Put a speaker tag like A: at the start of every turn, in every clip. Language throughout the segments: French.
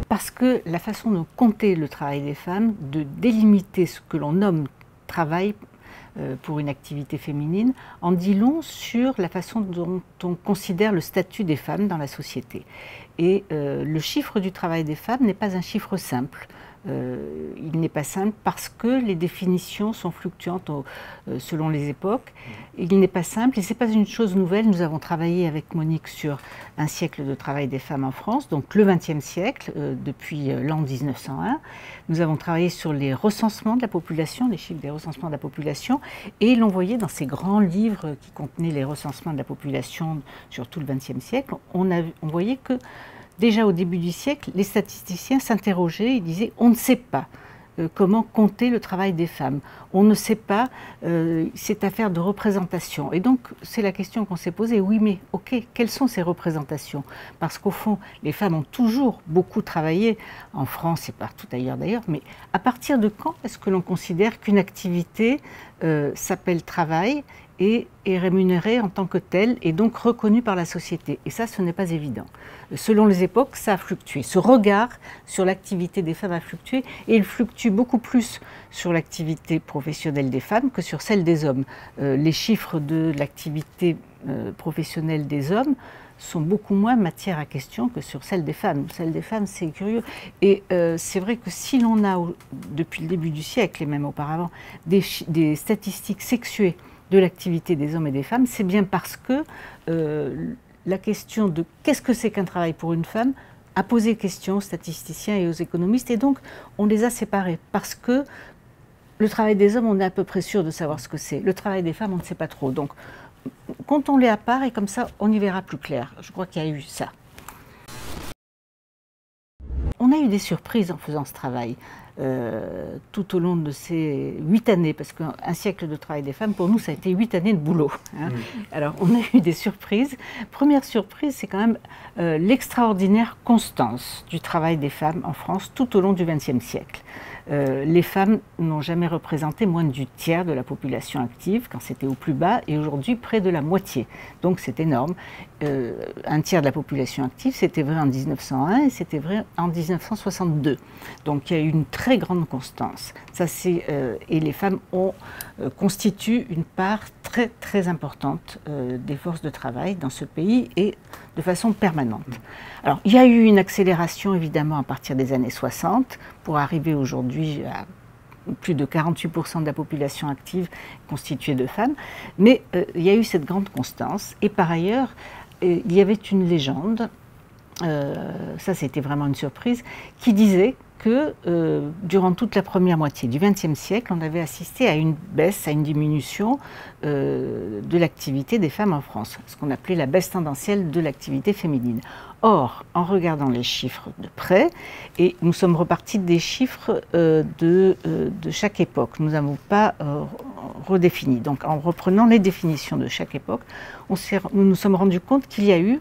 A: Parce que la façon de compter le travail des femmes, de délimiter ce que l'on nomme travail pour une activité féminine, en dit long sur la façon dont on considère le statut des femmes dans la société. Et le chiffre du travail des femmes n'est pas un chiffre simple. Il n'est pas simple parce que les définitions sont fluctuantes selon les époques. Il n'est pas simple et ce n'est pas une chose nouvelle. Nous avons travaillé avec Monique sur un siècle de travail des femmes en France, donc le XXe siècle, depuis l'an 1901. Nous avons travaillé sur les recensements de la population, les chiffres des recensements de la population, et l'on voyait dans ces grands livres qui contenaient les recensements de la population sur tout le XXe siècle, on voyait que déjà au début du siècle, les statisticiens s'interrogeaient, ils disaient « on ne sait pas comment compter le travail des femmes, on ne sait pas, c'est affaire de représentation ». Et donc c'est la question qu'on s'est posée, oui mais ok, quelles sont ces représentations? Parce qu'au fond, les femmes ont toujours beaucoup travaillé, en France et partout ailleurs d'ailleurs, mais à partir de quand est-ce que l'on considère qu'une activité s'appelle travail et est rémunérée en tant que telle et donc reconnue par la société? Et ça, ce n'est pas évident. Selon les époques, ça a fluctué. Ce regard sur l'activité des femmes a fluctué et il fluctue beaucoup plus sur l'activité professionnelle des femmes que sur celle des hommes. Les chiffres de l'activité professionnelle des hommes sont beaucoup moins matière à question que sur celle des femmes. Celle des femmes, c'est curieux. Et c'est vrai que si l'on a, depuis le début du siècle et même auparavant, des statistiques sexuées de l'activité des hommes et des femmes, c'est bien parce que la question de qu'est-ce que c'est qu'un travail pour une femme a posé question aux statisticiens et aux économistes, et donc on les a séparés parce que le travail des hommes, on est à peu près sûr de savoir ce que c'est. Le travail des femmes, on ne sait pas trop. Donc comptons-les à part et comme ça, on y verra plus clair. Je crois qu'il y a eu ça. On a eu des surprises en faisant ce travail. Tout au long de ces 8 années, parce qu'un siècle de travail des femmes, pour nous, ça a été 8 années de boulot. Hein. Alors, on a eu des surprises. Première surprise, c'est quand même l'extraordinaire constance du travail des femmes en France tout au long du XXe siècle. Les femmes n'ont jamais représenté moins du tiers de la population active quand c'était au plus bas, et aujourd'hui près de la moitié. Donc c'est énorme. Un tiers de la population active, c'était vrai en 1901 et c'était vrai en 1962. Donc il y a eu une très grande constance. Ça, et les femmes constituent une part très très importante des forces de travail dans ce pays et de façon permanente. Alors il y a eu une accélération évidemment à partir des années 60 pour arriver aujourd'hui à plus de 48% de la population active constituée de femmes, mais il y a eu cette grande constance et par ailleurs il y avait une légende, ça c'était vraiment une surprise, qui disait que durant toute la première moitié du XXe siècle, on avait assisté à une baisse, à une diminution de l'activité des femmes en France, ce qu'on appelait la baisse tendancielle de l'activité féminine. Or, en regardant les chiffres de près, et nous sommes repartis des chiffres de chaque époque, nous n'avons pas redéfini. Donc en reprenant les définitions de chaque époque, nous nous sommes rendus compte qu'il y a eu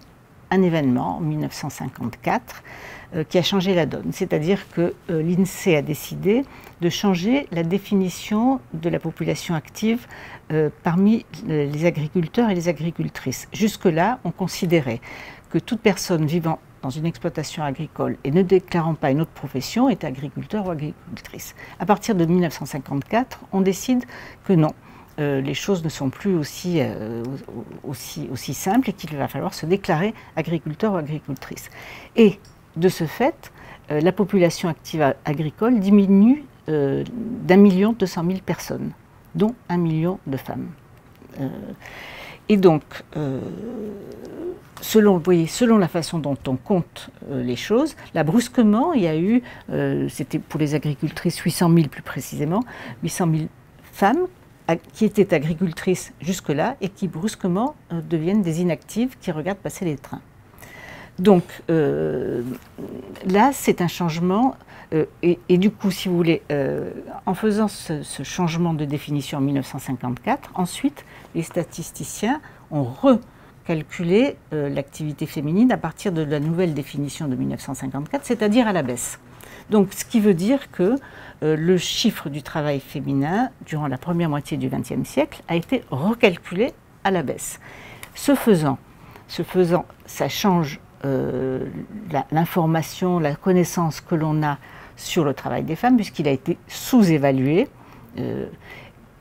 A: un événement en 1954 qui a changé la donne. C'est-à-dire que l'INSEE a décidé de changer la définition de la population active parmi les agriculteurs et les agricultrices. Jusque-là, on considérait que toute personne vivant dans une exploitation agricole et ne déclarant pas une autre profession était agriculteur ou agricultrice. À partir de 1954, on décide que non. Les choses ne sont plus aussi simples et qu'il va falloir se déclarer agriculteur ou agricultrice. Et de ce fait, la population active agricole diminue d'1 200 000 personnes, dont 1 million de femmes. Et donc, selon la façon dont on compte les choses, là brusquement, il y a eu, c'était pour les agricultrices 800 000 plus précisément, 800 000 femmes qui étaient agricultrices jusque-là et qui brusquement deviennent des inactives qui regardent passer les trains. Donc là, c'est un changement et du coup, si vous voulez, en faisant ce changement de définition en 1954, ensuite, les statisticiens ont recalculé l'activité féminine à partir de la nouvelle définition de 1954, c'est-à-dire à la baisse. Donc, ce qui veut dire que le chiffre du travail féminin, durant la première moitié du XXe siècle, a été recalculé à la baisse. Ce faisant, ça change l'information, la connaissance que l'on a sur le travail des femmes, puisqu'il a été sous-évalué.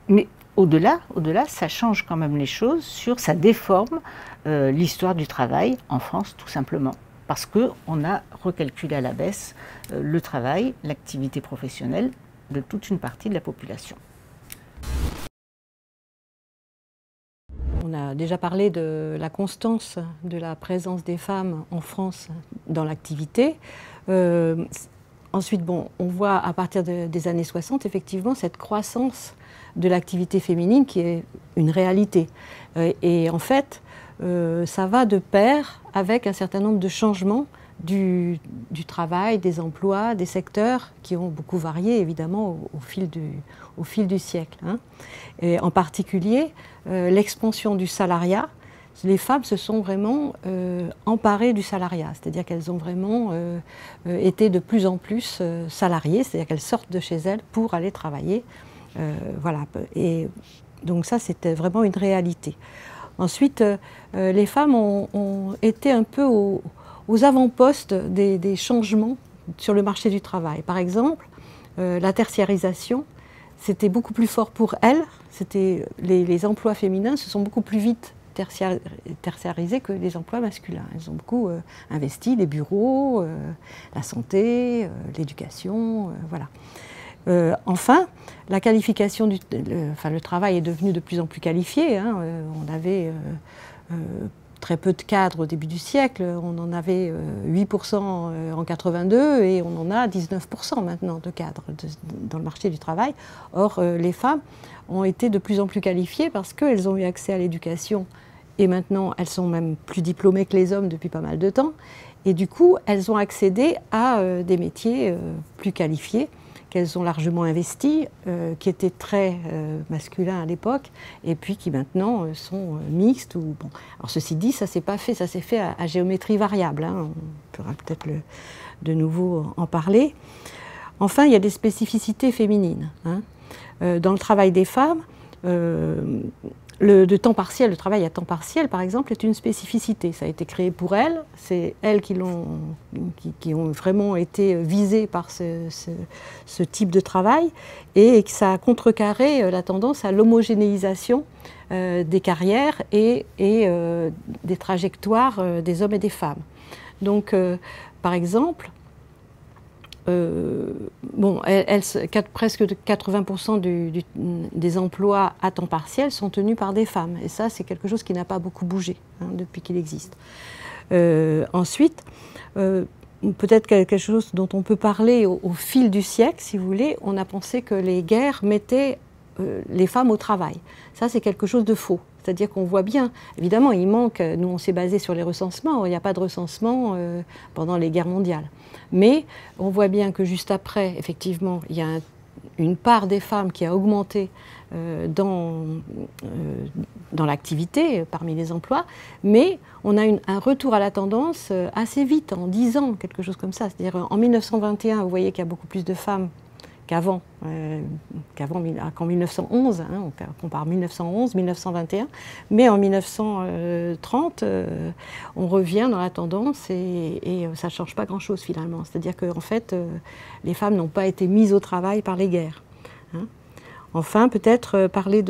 A: Mais au-delà, ça change quand même les choses, ça déforme l'histoire du travail en France, tout simplement. Parce qu'on a recalculé à la baisse le travail, l'activité professionnelle de toute une partie de la population.
B: On a déjà parlé de la constance de la présence des femmes en France dans l'activité. Ensuite, bon, on voit à partir des années 60, effectivement, cette croissance de l'activité féminine qui est une réalité. Et en fait, ça va de pair avec un certain nombre de changements du travail, des emplois, des secteurs qui ont beaucoup varié, évidemment, au fil du siècle. Hein. Et en particulier, l'expansion du salariat. Les femmes se sont vraiment emparées du salariat, c'est-à-dire qu'elles ont vraiment été de plus en plus salariées, c'est-à-dire qu'elles sortent de chez elles pour aller travailler. Voilà. Et donc ça, c'était vraiment une réalité. Ensuite, les femmes ont été un peu aux avant-postes des changements sur le marché du travail. Par exemple, la tertiarisation, c'était beaucoup plus fort pour elles. Les emplois féminins se sont beaucoup plus vite tertiarisés que les emplois masculins. Elles ont beaucoup investi, les bureaux, la santé, l'éducation, voilà. Enfin, la qualification le travail est devenu de plus en plus qualifié. Hein. On avait très peu de cadres au début du siècle, on en avait 8% en 82 et on en a 19% maintenant de cadres dans le marché du travail. Or, les femmes ont été de plus en plus qualifiées parce qu'elles ont eu accès à l'éducation et maintenant elles sont même plus diplômées que les hommes depuis pas mal de temps. Et du coup, elles ont accédé à des métiers plus qualifiés, qu'elles ont largement investis, qui étaient très masculins à l'époque, et puis qui maintenant sont mixtes. Bon. Alors ceci dit, ça s'est pas fait, ça s'est fait à géométrie variable. Hein. On pourra peut-être de nouveau en parler. Enfin, il y a des spécificités féminines. Hein. Dans le travail des femmes, le travail à temps partiel, par exemple, est une spécificité. Ça a été créé pour elles. C'est elles qui ont vraiment été visées par ce type de travail, et ça a contrecarré la tendance à l'homogénéisation des carrières et des trajectoires des hommes et des femmes. Donc, par exemple, presque 80% des emplois à temps partiel sont tenus par des femmes. Et ça, c'est quelque chose qui n'a pas beaucoup bougé depuis qu'il existe. Ensuite, peut-être quelque chose dont on peut parler au fil du siècle, si vous voulez, on a pensé que les guerres mettaient les femmes au travail. Ça, c'est quelque chose de faux. C'est-à-dire qu'on voit bien, évidemment, il manque, nous on s'est basé sur les recensements, il n'y a pas de recensement pendant les guerres mondiales. Mais on voit bien que juste après, effectivement, il y a une part des femmes qui a augmenté dans l'activité, parmi les emplois, mais on a un retour à la tendance assez vite, en 10 ans, quelque chose comme ça. C'est-à-dire en 1921, vous voyez qu'il y a beaucoup plus de femmes qu'en 1911, hein, on compare 1911, 1921, mais en 1930, on revient dans la tendance et ça ne change pas grand-chose finalement. C'est-à-dire qu'en fait, les femmes n'ont pas été mises au travail par les guerres. Hein. Enfin, peut-être parler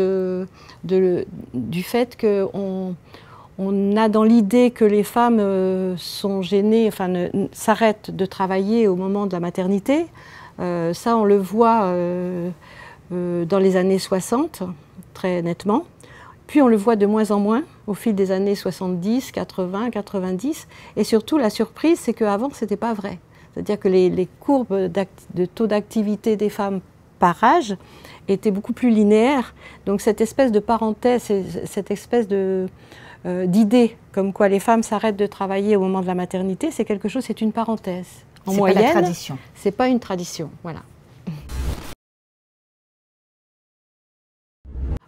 B: du fait qu'on a dans l'idée que les femmes sont gênées, s'arrêtent de travailler au moment de la maternité. Ça, on le voit dans les années 60, très nettement. Puis on le voit de moins en moins au fil des années 70, 80, 90. Et surtout, la surprise, c'est qu'avant, ce n'était pas vrai. C'est-à-dire que les courbes de taux d'activité des femmes par âge étaient beaucoup plus linéaires. Donc cette espèce de parenthèse, cette espèce d'idée comme quoi les femmes s'arrêtent de travailler au moment de la maternité, c'est quelque chose, c'est une parenthèse. En moyenne,
A: c'est pas la tradition.
B: C'est pas une tradition, voilà.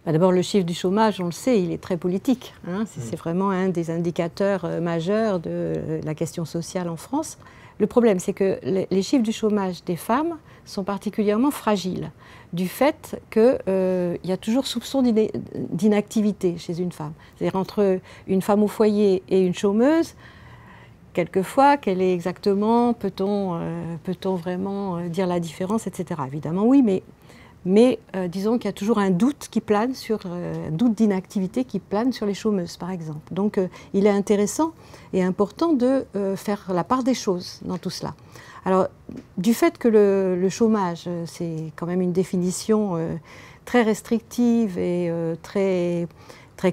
B: D'abord, le chiffre du chômage, on le sait, il est très politique. Hein. C'est vraiment un des indicateurs majeurs de la question sociale en France. Le problème, c'est que les chiffres du chômage des femmes sont particulièrement fragiles, du fait qu'il y a toujours soupçon d'inactivité chez une femme. C'est-à-dire entre une femme au foyer et une chômeuse, quelquefois, quelle est exactement, peut-on vraiment dire la différence, etc. Évidemment oui, mais disons qu'il y a toujours un doute qui plane un doute d'inactivité qui plane sur les chômeuses, par exemple. Donc il est intéressant et important de faire la part des choses dans tout cela. Alors, du fait que le chômage, c'est quand même une définition très restrictive et très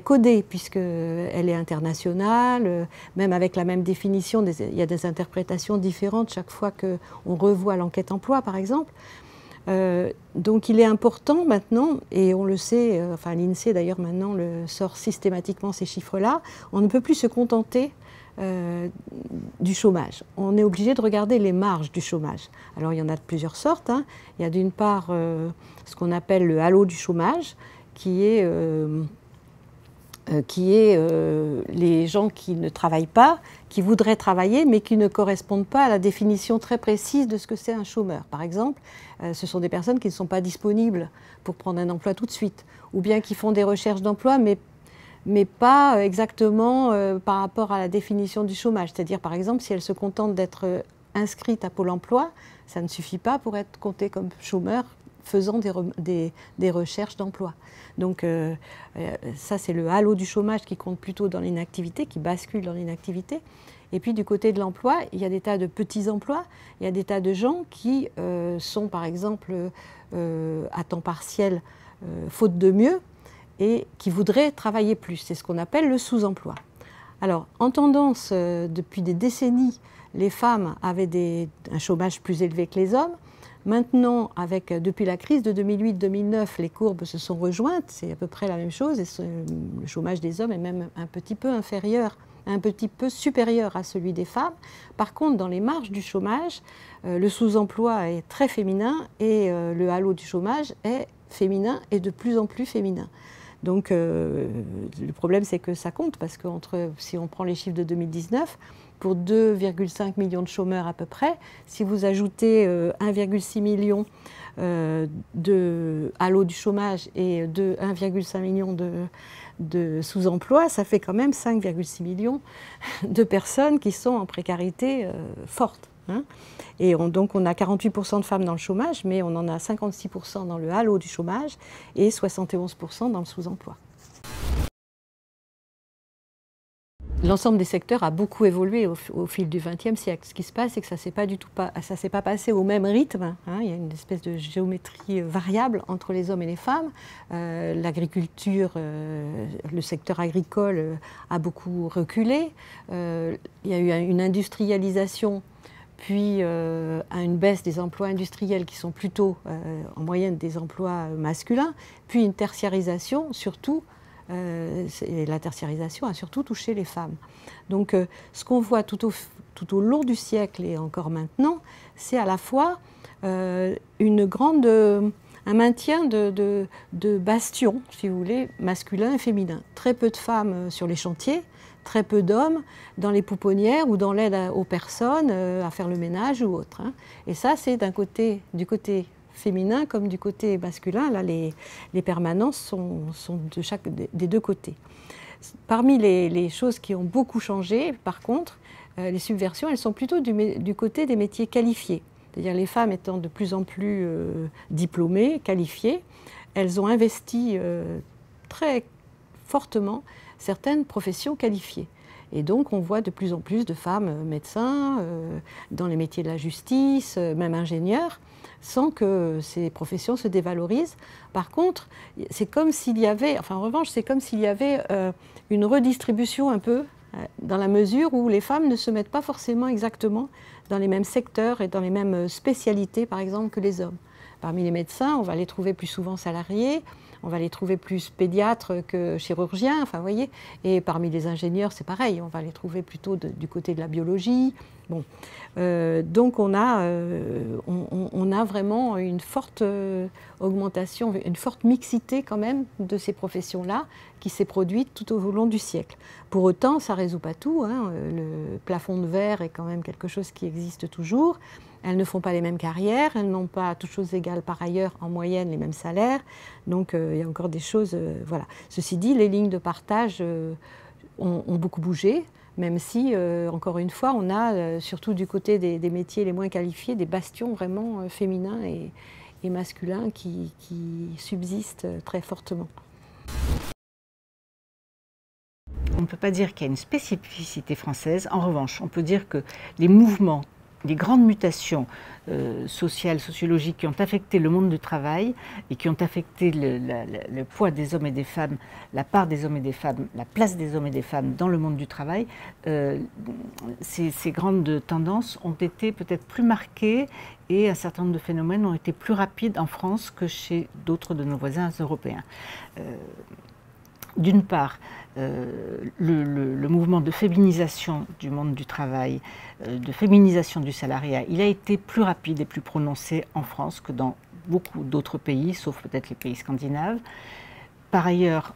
B: codée, puisqu'elle est internationale, même avec la même définition, il y a des interprétations différentes chaque fois qu'on revoit l'enquête emploi, par exemple. Donc il est important maintenant, et on le sait, enfin l'INSEE d'ailleurs maintenant sort systématiquement ces chiffres-là, on ne peut plus se contenter du chômage. On est obligé de regarder les marges du chômage. Alors il y en a de plusieurs sortes, hein. Il y a d'une part ce qu'on appelle le halo du chômage, qui est les gens qui ne travaillent pas, qui voudraient travailler, mais qui ne correspondent pas à la définition très précise de ce que c'est un chômeur. Par exemple, ce sont des personnes qui ne sont pas disponibles pour prendre un emploi tout de suite, ou bien qui font des recherches d'emploi, mais pas exactement par rapport à la définition du chômage. C'est-à-dire, par exemple, si elles se contentent d'être inscrites à Pôle emploi, ça ne suffit pas pour être comptées comme chômeur faisant des recherches d'emploi. Donc ça, c'est le halo du chômage qui compte plutôt dans l'inactivité, qui bascule dans l'inactivité. Et puis du côté de l'emploi, il y a des tas de petits emplois, il y a des tas de gens qui sont par exemple à temps partiel, faute de mieux, et qui voudraient travailler plus. C'est ce qu'on appelle le sous-emploi. Alors, en tendance, depuis des décennies, les femmes avaient un chômage plus élevé que les hommes. Maintenant, depuis la crise de 2008-2009, les courbes se sont rejointes, c'est à peu près la même chose, et le chômage des hommes est même un petit peu inférieur, un petit peu supérieur à celui des femmes. Par contre, dans les marges du chômage, le sous-emploi est très féminin et le halo du chômage est féminin et de plus en plus féminin. Donc le problème, c'est que ça compte, parce que si on prend les chiffres de 2019, pour 2,5 millions de chômeurs à peu près, si vous ajoutez 1,6 million de halo du chômage et 1,5 million de sous-emploi, ça fait quand même 5,6 millions de personnes qui sont en précarité forte. Hein. Et donc on a 48% de femmes dans le chômage, mais on en a 56% dans le halo du chômage et 71% dans le sous-emploi. L'ensemble des secteurs a beaucoup évolué au fil du XXe siècle. Ce qui se passe, c'est que ça ne s'est pas passé au même rythme. Hein. Il y a une espèce de géométrie variable entre les hommes et les femmes. L'agriculture, le secteur agricole a beaucoup reculé. Il y a eu une industrialisation, puis à une baisse des emplois industriels qui sont plutôt en moyenne des emplois masculins, puis une tertiarisation surtout. La tertiarisation a surtout touché les femmes. Donc ce qu'on voit tout au long du siècle et encore maintenant, c'est à la fois un maintien de bastions, si vous voulez, masculins et féminins. Très peu de femmes sur les chantiers, très peu d'hommes dans les pouponnières ou dans l'aide aux personnes à faire le ménage ou autre. Hein. Et ça, c'est du côté féminin comme du côté masculin. Là, les permanences sont des deux côtés. Parmi les choses qui ont beaucoup changé, par contre, les subversions, elles sont plutôt du côté des métiers qualifiés. C'est-à-dire les femmes étant de plus en plus diplômées, qualifiées, elles ont investi très fortement certaines professions qualifiées. Et donc on voit de plus en plus de femmes médecins, dans les métiers de la justice, même ingénieurs, sans que ces professions se dévalorisent. Par contre, c'est comme s'il y avait, enfin en revanche, c'est comme s'il y avait une redistribution un peu, dans la mesure où les femmes ne se mettent pas forcément exactement dans les mêmes secteurs et dans les mêmes spécialités, par exemple, que les hommes. Parmi les médecins, on va les trouver plus souvent salariés, on va les trouver plus pédiatres que chirurgiens, enfin, vous voyez. Et parmi les ingénieurs, c'est pareil, on va les trouver plutôt du côté de la biologie. Bon. Donc on a vraiment une forte augmentation, une forte mixité quand même de ces professions-là qui s'est produite tout au long du siècle. Pour autant, ça ne résout pas tout. Hein. Le plafond de verre est quand même quelque chose qui existe toujours. Elles ne font pas les mêmes carrières, elles n'ont pas, à toutes choses égales par ailleurs, en moyenne, les mêmes salaires. Donc il y a encore des choses... voilà. Ceci dit, les lignes de partage ont beaucoup bougé, même si, encore une fois, on a, surtout du côté des métiers les moins qualifiés, des bastions vraiment féminins et masculins qui subsistent très fortement.
A: On ne peut pas dire qu'il y a une spécificité française. En revanche, on peut dire que les mouvements, les grandes mutations sociales, sociologiques qui ont affecté le monde du travail et qui ont affecté le poids des hommes et des femmes, la part des hommes et des femmes, la place des hommes et des femmes dans le monde du travail, ces grandes tendances ont été peut-être plus marquées et un certain nombre de phénomènes ont été plus rapides en France que chez d'autres de nos voisins européens. D'une part, le mouvement de féminisation du monde du travail, de féminisation du salariat, il a été plus rapide et plus prononcé en France que dans beaucoup d'autres pays, sauf peut-être les pays scandinaves. Par ailleurs,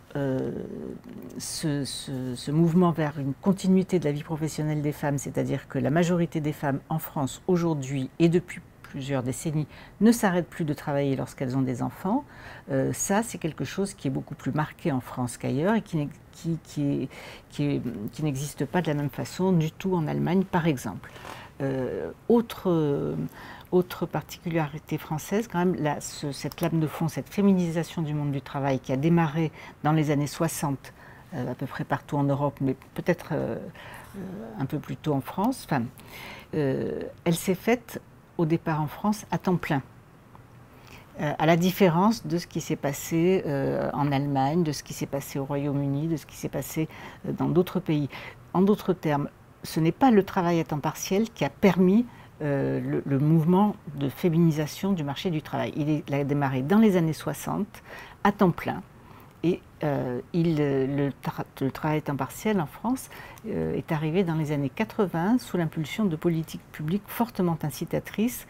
A: ce mouvement vers une continuité de la vie professionnelle des femmes, c'est-à-dire que la majorité des femmes en France aujourd'hui et depuis plusieurs décennies, ne s'arrêtent plus de travailler lorsqu'elles ont des enfants. Ça, c'est quelque chose qui est beaucoup plus marqué en France qu'ailleurs et qui n'existe pas de la même façon du tout en Allemagne, par exemple. Autre particularité française, quand même, cette lame de fond, cette féminisation du monde du travail qui a démarré dans les années 60, à peu près partout en Europe, mais peut-être un peu plus tôt en France, enfin, elle s'est faite au départ en France à temps plein, à la différence de ce qui s'est passé en Allemagne, de ce qui s'est passé au Royaume-Uni, de ce qui s'est passé dans d'autres pays. En d'autres termes, ce n'est pas le travail à temps partiel qui a permis le mouvement de féminisation du marché du travail. Il a démarré dans les années 60 à temps plein. Et le travail à temps partiel en France est arrivé dans les années 80 sous l'impulsion de politiques publiques fortement incitatrices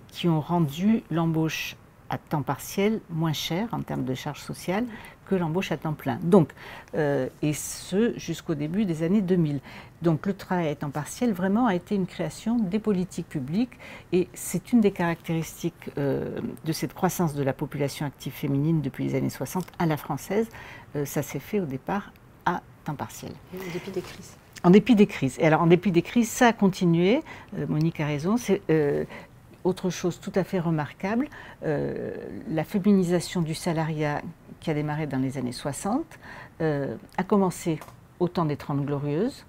A: qui ont rendu l'embauche à temps partiel moins chère en termes de charges sociales que l'embauche à temps plein. Donc, et ce jusqu'au début des années 2000. Donc le travail à temps partiel vraiment a été une création des politiques publiques et c'est une des caractéristiques de cette croissance de la population active féminine depuis les années 60 à la française. Ça s'est fait au départ à temps partiel.
B: Et en dépit des crises.
A: En dépit des crises. Et alors en dépit des crises, ça a continué. Monique a raison. C'est autre chose tout à fait remarquable, la féminisation du salariat qui a démarré dans les années 60 a commencé au temps des 30 Glorieuses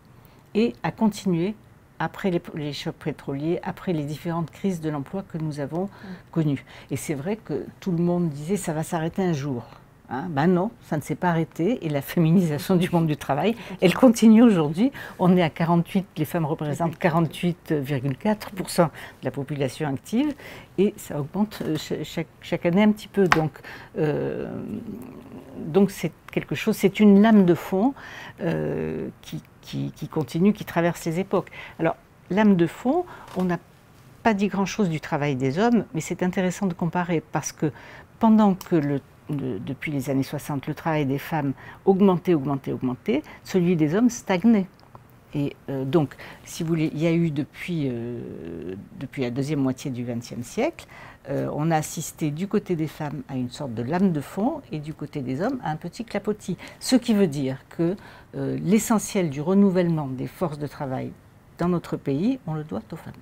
A: et a continué après les chocs pétroliers, après les différentes crises de l'emploi que nous avons connues. Et c'est vrai que tout le monde disait ça va s'arrêter un jour. Hein, ben non, ça ne s'est pas arrêté et la féminisation du monde du travail, elle continue aujourd'hui. On est à 48, les femmes représentent 48,4% de la population active et ça augmente chaque année un petit peu. Donc c'est quelque chose, c'est une lame de fond qui continue, qui traverse les époques. Alors, lame de fond, on n'a pas dit grand-chose du travail des hommes, mais c'est intéressant de comparer parce que pendant que depuis les années 60, le travail des femmes augmentait, celui des hommes stagnait. Et donc, si vous voulez, il y a eu depuis la deuxième moitié du XXe siècle, on a assisté du côté des femmes à une sorte de lame de fond et du côté des hommes à un petit clapotis. Ce qui veut dire que l'essentiel du renouvellement des forces de travail dans notre pays, on le doit aux femmes.